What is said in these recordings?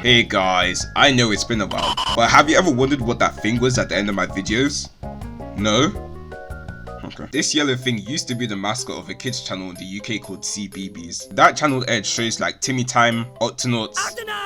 Hey guys, I know it's been a while, but have you ever wondered what that thing was at the end of my videos? No? Okay. This yellow thing used to be the mascot of a kids channel in the UK called CBeebies. That channel aired shows like Timmy Time, Octonauts,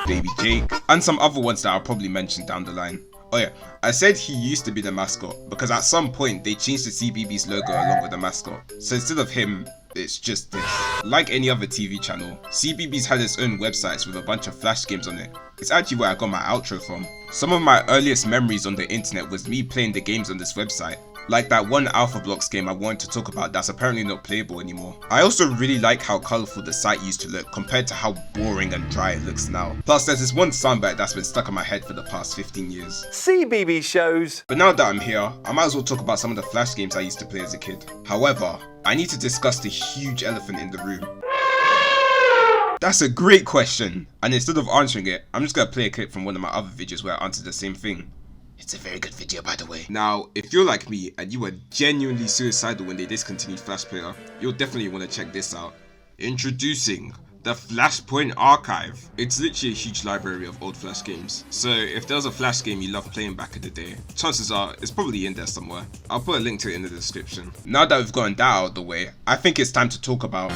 Baby Jake, and some other ones that I'll probably mention down the line. Oh yeah, I said he used to be the mascot because at some point they changed the CBeebies logo along with the mascot. So instead of him, it's just this. Like any other TV channel, CBeebies had its own websites with a bunch of flash games on it. It's actually where I got my outro from. Some of my earliest memories on the internet was me playing the games on this website. Like that one Alpha Blocks game I wanted to talk about that's apparently not playable anymore. I also really like how colourful the site used to look compared to how boring and dry it looks now. Plus there's this one soundbite that's been stuck in my head for the past 15 years. CBeebies shows. But now that I'm here, I might as well talk about some of the flash games I used to play as a kid. However, I need to discuss the huge elephant in the room. That's a great question, and instead of answering it, I'm just gonna play a clip from one of my other videos where I answered the same thing. It's a very good video, by the way. Now, if you're like me and you were genuinely suicidal when they discontinued Flash Player, you'll definitely want to check this out. Introducing the Flashpoint Archive. It's literally a huge library of old Flash games. So if there was a Flash game you loved playing back in the day, chances are it's probably in there somewhere. I'll put a link to it in the description. Now that we've gotten that out of the way, I think it's time to talk about...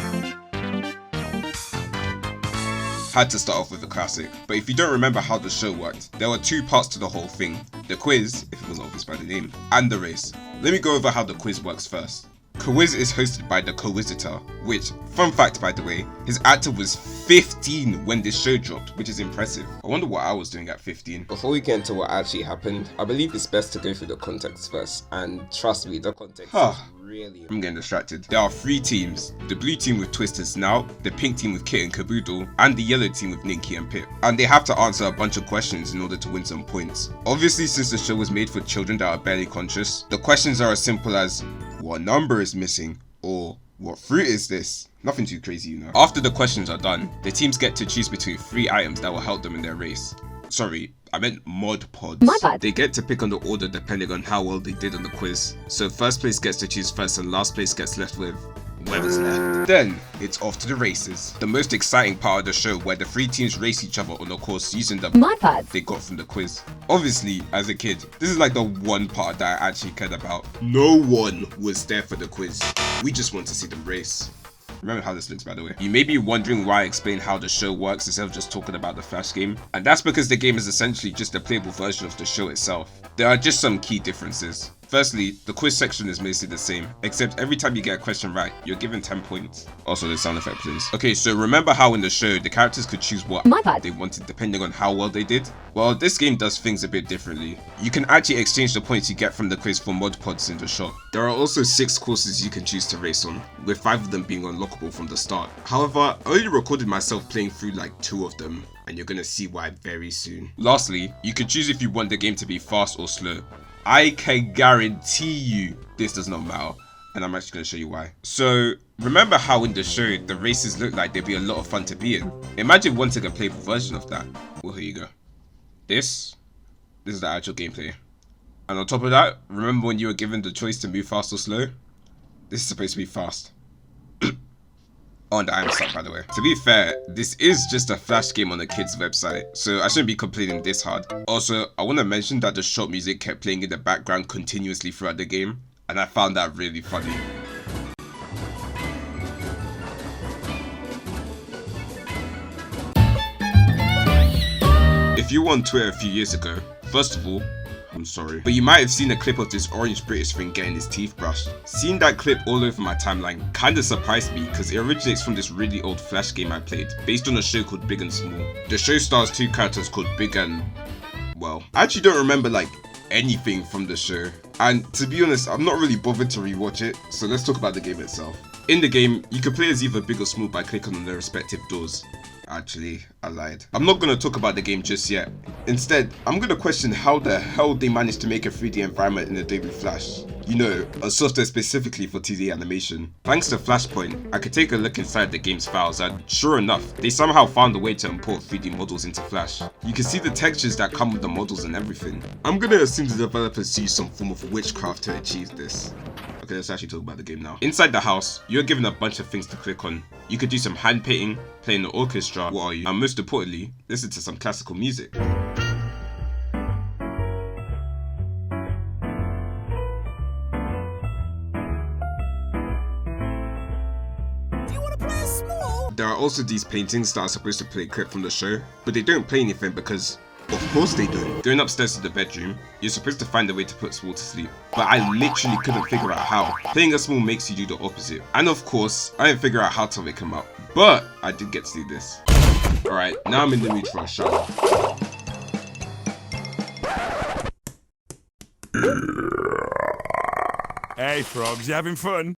Had to start off with a classic, but if you don't remember how the show worked, there were two parts to the whole thing: the quiz, if it wasn't obvious by the name, and the race. Let me go over how the quiz works first. Kerwhizz is hosted by the Kerwhizzitor, which, fun fact by the way, his actor was 15 when this show dropped, which is impressive. I wonder what I was doing at 15. Before we get into what actually happened, I believe it's best to go through the context first, and trust me, the context is really... I'm getting distracted. There are three teams: the blue team with Twisted Snout, the pink team with Kit and Caboodle, and the yellow team with Ninky and Pip. And they have to answer a bunch of questions in order to win some points. Obviously, since the show was made for children that are barely conscious, the questions are as simple as, what number is missing? Or, what fruit is this? Nothing too crazy, you know. After the questions are done, the teams get to choose between 3 items that will help them in their race. Sorry, I meant mod pods. They get to pick on the order depending on how well they did on the quiz. So first place gets to choose first and last place gets left with whoever's left. Then, it's off to the races. The most exciting part of the show where the 3 teams race each other on a course using the they got from the quiz. Obviously, as a kid, this is like the one part that I actually cared about. No one was there for the quiz. We just want to see them race. Remember how this looks, by the way. You may be wondering why I explain how the show works instead of just talking about the Flash game. And that's because the game is essentially just a playable version of the show itself. There are just some key differences. Firstly, the quiz section is mostly the same, except every time you get a question right, you're given 10 points. Also the sound effect please. Okay, so remember how in the show, the characters could choose what they wanted depending on how well they did? Well, this game does things a bit differently. You can actually exchange the points you get from the quiz for mod pods in the shop. There are also 6 courses you can choose to race on, with 5 of them being unlockable from the start. However, I only recorded myself playing through like 2 of them, and you're gonna see why very soon. Lastly, you can choose if you want the game to be fast or slow. I can guarantee you this does not matter, and I'm actually going to show you why. So remember how in the show the races look like they'd be a lot of fun to be in? Imagine wanting a playable version of that. Well, here you go. This is the actual gameplay. And on top of that, remember when you were given the choice to move fast or slow? This is supposed to be fast. On the I'm stuck, by the way. To be fair, this is just a Flash game on a kid's website, so I shouldn't be complaining this hard. Also, I want to mention that the shop music kept playing in the background continuously throughout the game, and I found that really funny. If you were on Twitter a few years ago, first of all, I'm sorry, but you might have seen a clip of this orange British thing getting his teeth brushed. Seeing that clip all over my timeline kinda surprised me because it originates from this really old Flash game I played, based on a show called Big and Small. The show stars 2 characters called Big and... well, I actually don't remember like anything from the show. And to be honest, I'm not really bothered to rewatch it, so let's talk about the game itself. In the game, you can play as either Big or Small by clicking on their respective doors. Actually, I lied. I'm not going to talk about the game just yet. Instead, I'm going to question how the hell they managed to make a 3D environment in Adobe Flash. You know, a software specifically for 2D animation. Thanks to Flashpoint, I could take a look inside the game's files and sure enough, they somehow found a way to import 3D models into Flash. You can see the textures that come with the models and everything. I'm going to assume the developers used some form of witchcraft to achieve this. Okay, let's actually talk about the game now. Inside the house, you're given a bunch of things to click on. You could do some hand painting, play in the orchestra, what are you? And most importantly, listen to some classical music. There are also these paintings that are supposed to play a clip from the show, but they don't play anything because, of course they don't. Going upstairs to the bedroom, you're supposed to find a way to put Small to sleep, but I literally couldn't figure out how. Playing a Small makes you do the opposite. And of course, I didn't figure out how to wake him up, but I did get to do this. Alright, now I'm in the mood for a shower. Hey frogs, you having fun?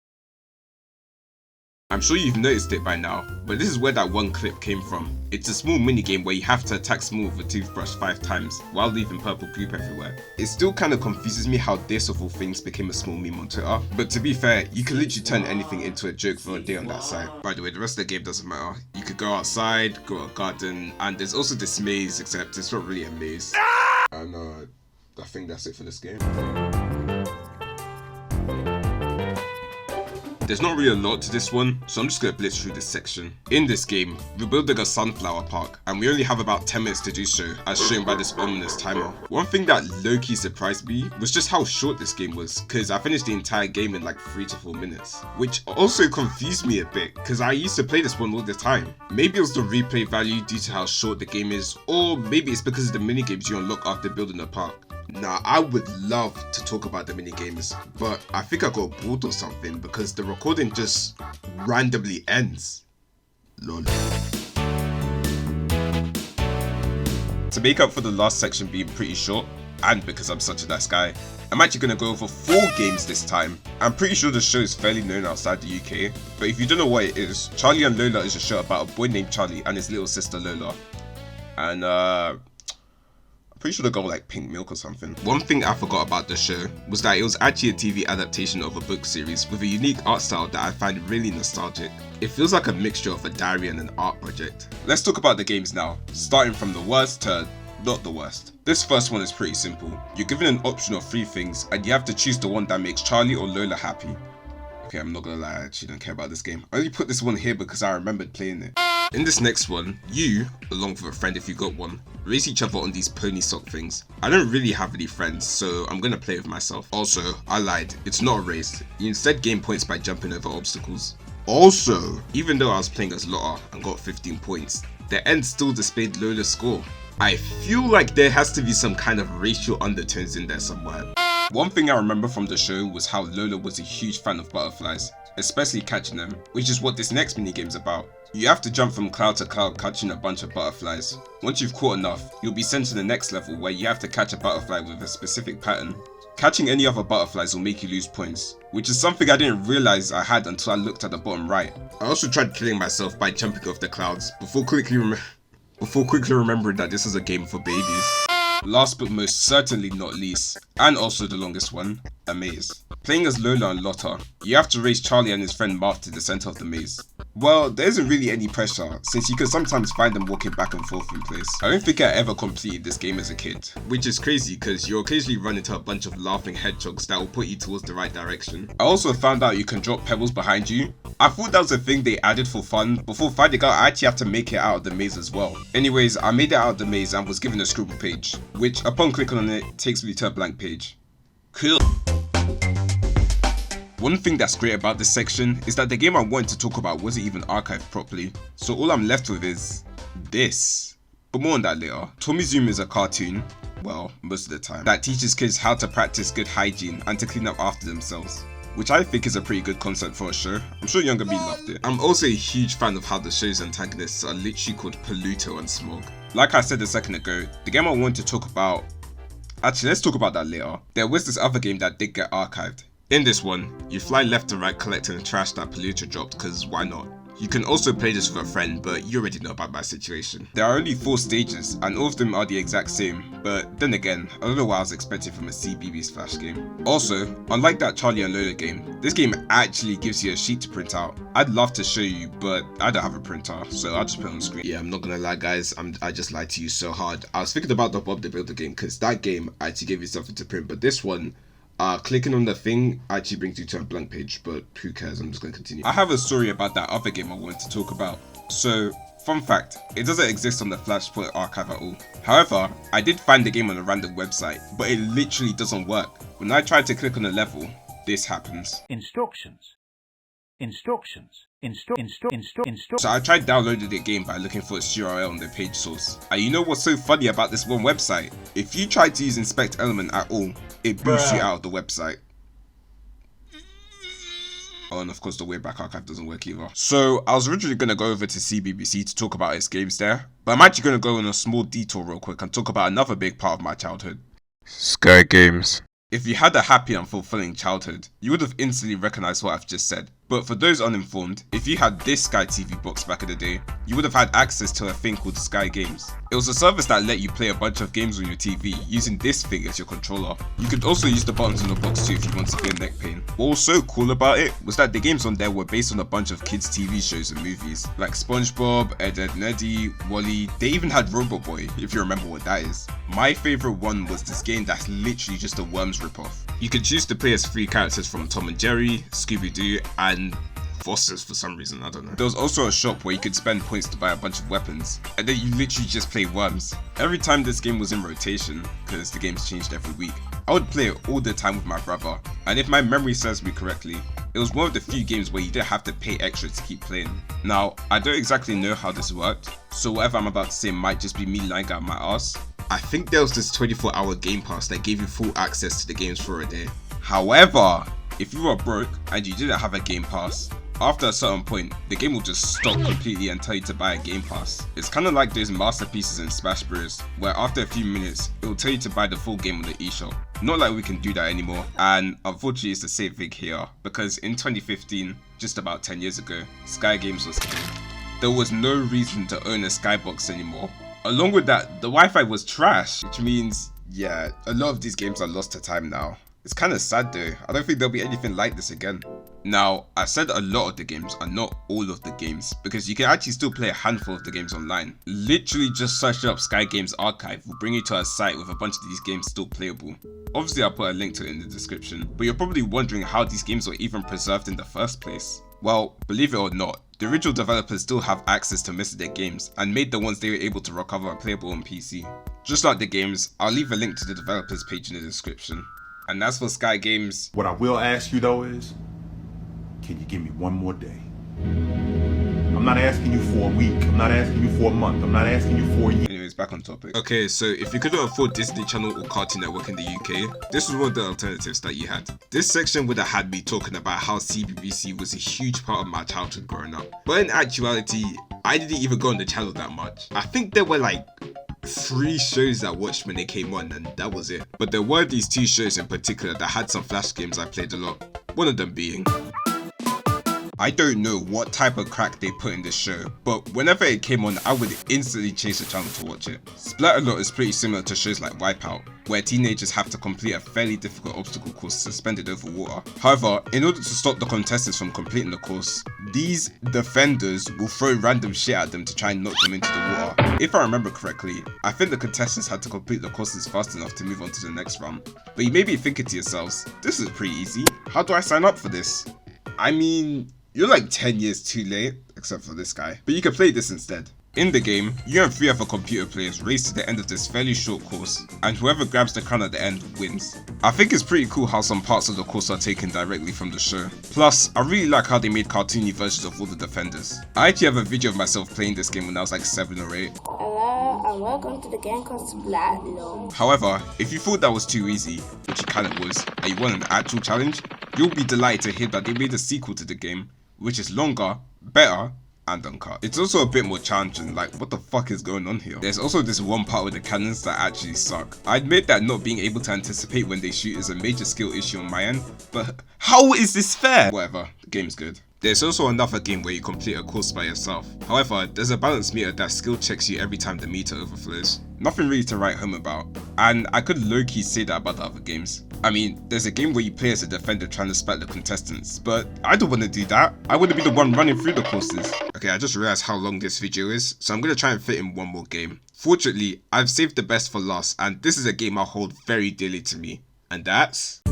I'm sure you've noticed it by now, but this is where that one clip came from. It's a Small minigame where you have to attack Small with a toothbrush 5 times, while leaving purple poop everywhere. It still kinda confuses me how this of all things became a Small meme on Twitter, but to be fair, you can literally turn anything into a joke for a day on that site. By the way, the rest of the game doesn't matter. You could go outside, go to a garden, and there's also this maze, except it's not really a maze. And I think that's it for this game. There's not really a lot to this one, so I'm just gonna blitz through this section. In this game, we're building a sunflower park, and we only have about 10 minutes to do so, as shown by this ominous timer. One thing that low-key surprised me was just how short this game was, cause I finished the entire game in like 3 to 4 minutes. Which also confused me a bit, cause I used to play this one all the time. Maybe it was the replay value due to how short the game is, or maybe it's because of the minigames you unlock after building a park. Now, I would love to talk about the minigames, but I think I got bored or something because the recording just randomly ends. Lola. To make up for the last section being pretty short, and because I'm such a nice guy, I'm actually going to go over 4 games this time. I'm pretty sure the show is fairly known outside the UK, but if you don't know what it is, Charlie and Lola is a show about a boy named Charlie and his little sister Lola. And pretty sure they got like pink milk or something. One thing I forgot about the show was that it was actually a TV adaptation of a book series with a unique art style that I find really nostalgic. It feels like a mixture of a diary and an art project. Let's talk about the games now, starting from the worst to not the worst. This first one is pretty simple. You're given an option of 3 things and you have to choose the one that makes Charlie or Lola happy. Okay, I'm not gonna lie, I actually don't care about this game. I only put this one here because I remembered playing it. In this next one, you, along with a friend if you got one, race each other on these pony sock things. I don't really have any friends, so I'm gonna play with myself. Also, I lied, it's not a race. You instead gain points by jumping over obstacles. Also, even though I was playing as Lola and got 15 points, the end still displayed Lola's score. I feel like there has to be some kind of racial undertones in there somewhere. One thing I remember from the show was how Lola was a huge fan of butterflies, especially catching them, which is what this next minigame is about. You have to jump from cloud to cloud catching a bunch of butterflies. Once you've caught enough, you'll be sent to the next level where you have to catch a butterfly with a specific pattern. Catching any other butterflies will make you lose points, which is something I didn't realize I had until I looked at the bottom right. I also tried killing myself by jumping off the clouds before quickly remembering that this is a game for babies. Last but most certainly not least, and also the longest one, a maze. Playing as Lola and Lotta, you have to race Charlie and his friend Marth to the center of the maze. Well, there isn't really any pressure, since you can sometimes find them walking back and forth in place. I don't think I ever completed this game as a kid, which is crazy because you'll occasionally run into a bunch of laughing hedgehogs that will put you towards the right direction. I also found out you can drop pebbles behind you. I thought that was a thing they added for fun, before finding out I actually have to make it out of the maze as well. Anyways, I made it out of the maze and was given a scribble page, which upon clicking on it, takes me to a blank page. Cool. One thing that's great about this section is that the game I wanted to talk about wasn't even archived properly, so all I'm left with is this. But more on that later. Tomizoom is a cartoon, well, most of the time, that teaches kids how to practice good hygiene and to clean up after themselves, which I think is a pretty good concept for a show. I'm sure Younger Me loved it. I'm also a huge fan of how the show's antagonists are literally called Polluto and Smog. Like I said a second ago, the game I wanted to talk about, actually let's talk about that later. There was this other game that did get archived. In this one, you fly left and right collecting the trash that Polluto dropped, cause why not? You can also play this with a friend, but you already know about my situation. There are only 4 stages, and all of them are the exact same, but then again, I don't know what I was expecting from a CBeebies Flash game. Also, unlike that Charlie and Lola game, this game actually gives you a sheet to print out. I'd love to show you, but I don't have a printer, so I'll just put it on the screen. Yeah, I'm not gonna lie guys, I just lied to you so hard. I was thinking about the Bob the Builder game, cause that game actually gave you something to print, but this one, Clicking on the thing actually brings you to a blank page, but who cares, I'm just going to continue. I have a story about that other game I wanted to talk about. So, fun fact, it doesn't exist on the Flashpoint archive at all. However, I did find the game on a random website, but it literally doesn't work. When I tried to click on a level, this happens. Instructions. So I tried downloading the game by looking for its URL on the page source. And you know what's so funny about this one website? If you try to use inspect element at all, it boosts you out of the website. Oh, and of course the Wayback Archive doesn't work either. So I was originally going to go over to CBBC to talk about its games there, but I'm actually going to go on a small detour real quick and talk about another big part of my childhood. Sky Games. If you had a happy and fulfilling childhood, you would have instantly recognized what I've just said. But for those uninformed, if you had this Sky TV box back in the day, you would have had access to a thing called Sky Games. It was a service that let you play a bunch of games on your TV using this thing as your controller. You could also use the buttons on the box too if you wanted to feel neck pain. What was so cool about it was that the games on there were based on a bunch of kids TV shows and movies, like Spongebob, Ed, Edd n Eddy, Wally. They even had Robot Boy, if you remember what that is. My favourite one was this game that's literally just a Worms ripoff. You could choose to play as 3 characters from Tom and Jerry, Scooby-Doo, and Foster's for some reason, I don't know. There was also a shop where you could spend points to buy a bunch of weapons, and then you literally just play Worms. Every time this game was in rotation, because the games changed every week, I would play it all the time with my brother, and if my memory serves me correctly, it was one of the few games where you didn't have to pay extra to keep playing. Now, I don't exactly know how this worked, so whatever I'm about to say might just be me lying out my ass. I think there was this 24-hour game pass that gave you full access to the games for a day. However, if you were broke and you didn't have a game pass, after a certain point, the game will just stop completely and tell you to buy a game pass. It's kind of like those masterpieces in Smash Bros, where after a few minutes, it will tell you to buy the full game on the eShop. Not like we can do that anymore, and unfortunately it's the same thing here, because in 2015, just about 10 years ago, Sky Games was king. There was no reason to own a Skybox anymore. Along with that, the Wi-Fi was trash, which means, yeah, a lot of these games are lost to time now. It's kind of sad though, I don't think there'll be anything like this again. Now, I said a lot of the games are not all of the games, because you can actually still play a handful of the games online. Literally just searching up Sky Games Archive will bring you to a site with a bunch of these games still playable. Obviously I'll put a link to it in the description, but you're probably wondering how these games were even preserved in the first place. Well, believe it or not, the original developers still have access to most of their games and made the ones they were able to recover playable on PC. Just like the games, I'll leave a link to the developers page in the description. And as for Sky Games, what I will ask you though is, can you give me one more day? I'm not asking you for a week, I'm not asking you for a month, I'm not asking you for a year. Anyways, back on topic. Okay, so if you couldn't afford Disney Channel or Cartoon Network in the UK, this was one of the alternatives that you had. This section would have had me talking about how CBBC was a huge part of my childhood growing up. But in actuality, I didn't even go on the channel that much. I think there were like 3 shows I watched when they came on, and that was it. But there were these 2 shows in particular that had some flash games I played a lot. One of them being... I don't know what type of crack they put in this show, but whenever it came on, I would instantly change the channel to watch it. Splatalot is pretty similar to shows like Wipeout, where teenagers have to complete a fairly difficult obstacle course suspended over water. However, in order to stop the contestants from completing the course, these defenders will throw random shit at them to try and knock them into the water. If I remember correctly, I think the contestants had to complete the courses fast enough to move on to the next round. But you may be thinking to yourselves, this is pretty easy, how do I sign up for this? I mean, you're like 10 years too late, except for this guy. But you can play this instead. In the game, you and 3 other computer players race to the end of this fairly short course, and whoever grabs the crown at the end wins. I think it's pretty cool how some parts of the course are taken directly from the show. Plus, I really like how they made cartoony versions of all the defenders. I actually have a video of myself playing this game when I was like 7 or 8. Hello and welcome to the game called Splatalot. However, if you thought that was too easy, which it kinda was, and you want an actual challenge, you'll be delighted to hear that they made a sequel to the game, which is longer, better, and uncut. It's also a bit more challenging, like what the fuck is going on here? There's also this one part with the cannons that actually suck. I admit that not being able to anticipate when they shoot is a major skill issue on my end, but how is this fair? Whatever, the game's good. There's also another game where you complete a course by yourself. However, there's a balance meter that skill checks you every time the meter overflows. Nothing really to write home about, and I could low-key say that about the other games. I mean, there's a game where you play as a defender trying to splat the contestants, but I don't want to do that. I want to be the one running through the courses. Okay, I just realized how long this video is, so I'm going to try and fit in one more game. Fortunately, I've saved the best for last, and this is a game I hold very dearly to me, and that's...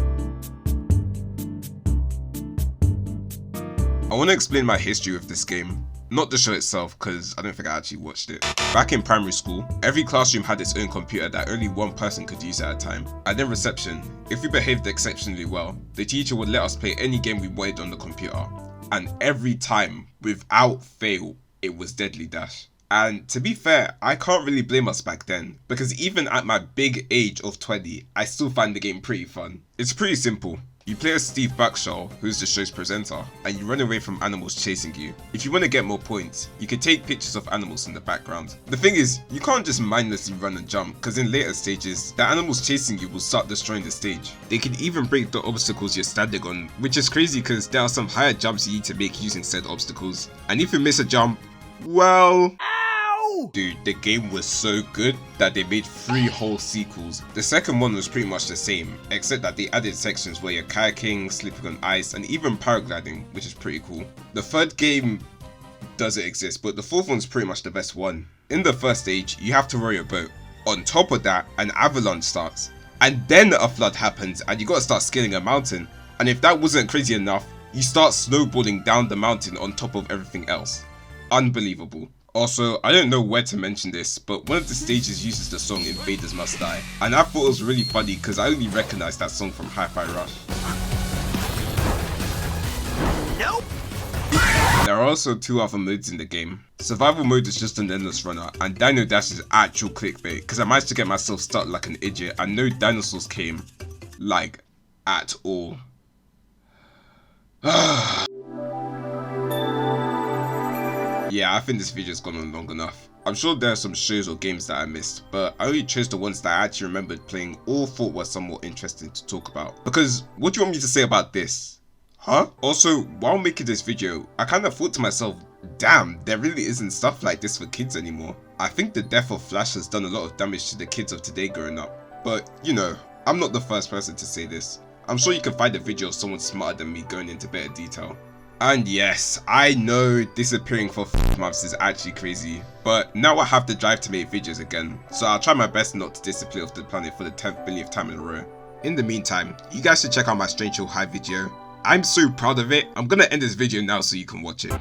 I want to explain my history with this game. Not the show itself, because I don't think I actually watched it. Back in primary school, every classroom had its own computer that only one person could use at a time. And then reception, if we behaved exceptionally well, the teacher would let us play any game we wanted on the computer. And every time, without fail, it was Deadly Dash. And to be fair, I can't really blame us back then, because even at my big age of 20, I still find the game pretty fun. It's pretty simple. You play as Steve Backshaw, who's the show's presenter, and you run away from animals chasing you. If you want to get more points, you can take pictures of animals in the background. The thing is, you can't just mindlessly run and jump, because in later stages, the animals chasing you will start destroying the stage. They can even break the obstacles you're standing on, which is crazy because there are some higher jumps you need to make using said obstacles. And if you miss a jump, well... Dude, the game was so good that they made 3 whole sequels. The second one was pretty much the same, except that they added sections where you're kayaking, slipping on ice, and even paragliding, which is pretty cool. The third game doesn't exist, but the fourth one's pretty much the best one. In the first stage, you have to row your boat. On top of that, an avalanche starts. And then a flood happens, and you gotta start scaling a mountain. And if that wasn't crazy enough, you start snowboarding down the mountain on top of everything else. Unbelievable. Also, I don't know where to mention this, but one of the stages uses the song Invaders Must Die, and I thought it was really funny because I only recognised that song from Hi-Fi Rush. Nope. There are also 2 other modes in the game. Survival mode is just an endless runner, and Dino Dash is actual clickbait because I managed to get myself stuck like an idiot and no dinosaurs came, like, at all. Yeah, I think this video's gone on long enough. I'm sure there are some shows or games that I missed, but I only chose the ones that I actually remembered playing or thought were somewhat interesting to talk about. Because what do you want me to say about this? Huh? Also, while making this video, I kind of thought to myself, damn, there really isn't stuff like this for kids anymore. I think the death of Flash has done a lot of damage to the kids of today growing up. But, you know, I'm not the first person to say this. I'm sure you can find a video of someone smarter than me going into better detail. And yes, I know disappearing for months is actually crazy, but now I have the drive to make videos again, so I'll try my best not to disappear off the planet for the 10th billionth time in a row. In the meantime, you guys should check out my Strange Hill High video. I'm so proud of it. I'm gonna end this video now so you can watch it.